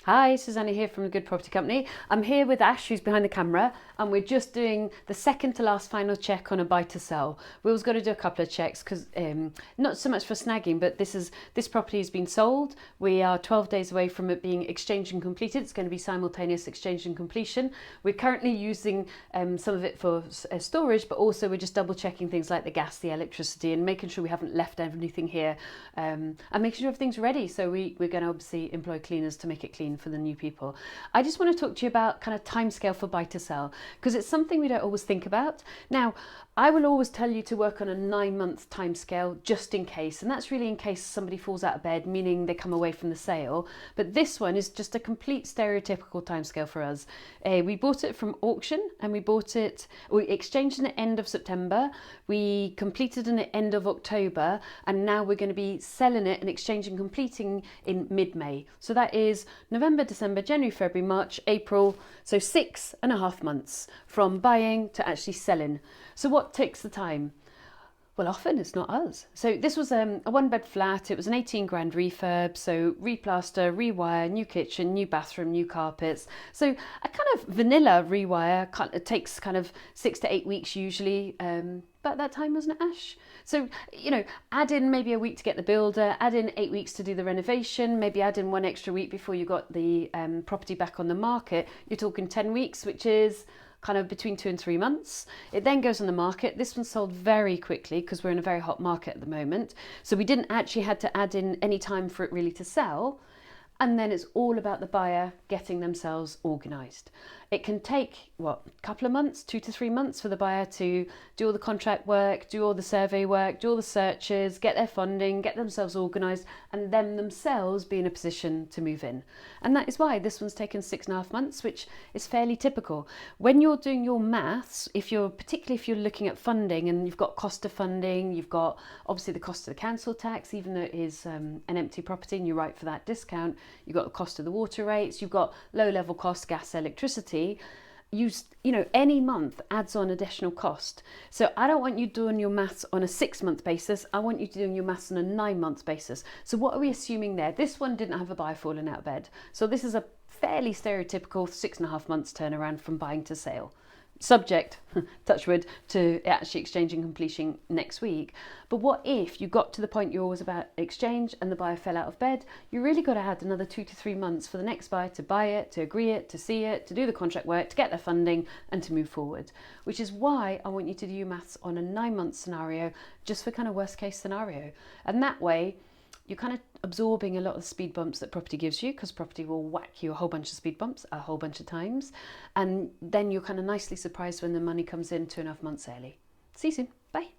Hi, Susannah here from the Good Property Company. I'm here with Ash, who's behind the camera, and we're just doing the second to last final check on a buy to sell. We was going to do a couple of checks because not so much for snagging, but this property has been sold. We are 12 days away from it being exchanged and completed. It's going to be simultaneous exchange and completion. We're currently using some of it for storage, but also we're just double checking things like the gas, the electricity, and making sure we haven't left anything here, and making sure everything's ready. So we're going to obviously employ cleaners to make it clean for the new people. I just want to talk to you about kind of timescale for buy to sell, because it's something we don't always think about. Now, I will always tell you to work on a 9-month timescale just in case, and that's really in case somebody falls out of bed, meaning they come away from the sale. But this one is just a complete stereotypical timescale for us. We bought it from auction, and we exchanged in the end of September, we completed in the end of October, and now we're going to be selling it and exchanging completing in mid-May. So that is November, December, January, February, March, April. So 6.5 months from buying to actually selling. So what takes the time? Well, often it's not us. So this was a 1-bed flat. It was an 18 grand refurb. So replaster, rewire, new kitchen, new bathroom, new carpets. So a kind of vanilla rewire. It takes kind of 6 to 8 weeks usually. But at that time, wasn't it, Ash? So, add in maybe a week to get the builder, add in 8 weeks to do the renovation, maybe add in 1 extra week before you got the property back on the market. You're talking 10 weeks, which is kind of between 2 and 3 months. It then goes on the market. This one sold very quickly because we're in a very hot market at the moment. So we didn't actually had to add in any time for it really to sell. And then it's all about the buyer getting themselves organised. It can take, a couple of months, 2 to 3 months for the buyer to do all the contract work, do all the survey work, do all the searches, get their funding, get themselves organised, and then themselves be in a position to move in. And that is why this one's taken 6.5 months, which is fairly typical. When you're doing your maths, particularly if you're looking at funding and you've got cost of funding, you've got obviously the cost of the council tax, even though it is an empty property and you're right for that discount, you've got the cost of the water rates, you've got low level cost, gas, electricity. Any month adds on additional cost. So I don't want you doing your maths on a 6-month basis. I want you doing your maths on a 9-month basis. So what are we assuming there? This one didn't have a buyer falling out of bed. So this is a fairly stereotypical 6.5 months turnaround from buying to sale. Subject, touch wood, to actually exchanging completion next week. But what if you got to the point you're always about exchange and the buyer fell out of bed? You really got to add another 2 to 3 months for the next buyer to buy it, to agree it, to see it, to do the contract work, to get their funding and to move forward. Which is why I want you to do your maths on a 9-month scenario, just for kind of worst case scenario. And that way, you're kind of absorbing a lot of the speed bumps that property gives you, because property will whack you a whole bunch of speed bumps a whole bunch of times. And then you're kind of nicely surprised when the money comes in 2.5 months early. See you soon. Bye.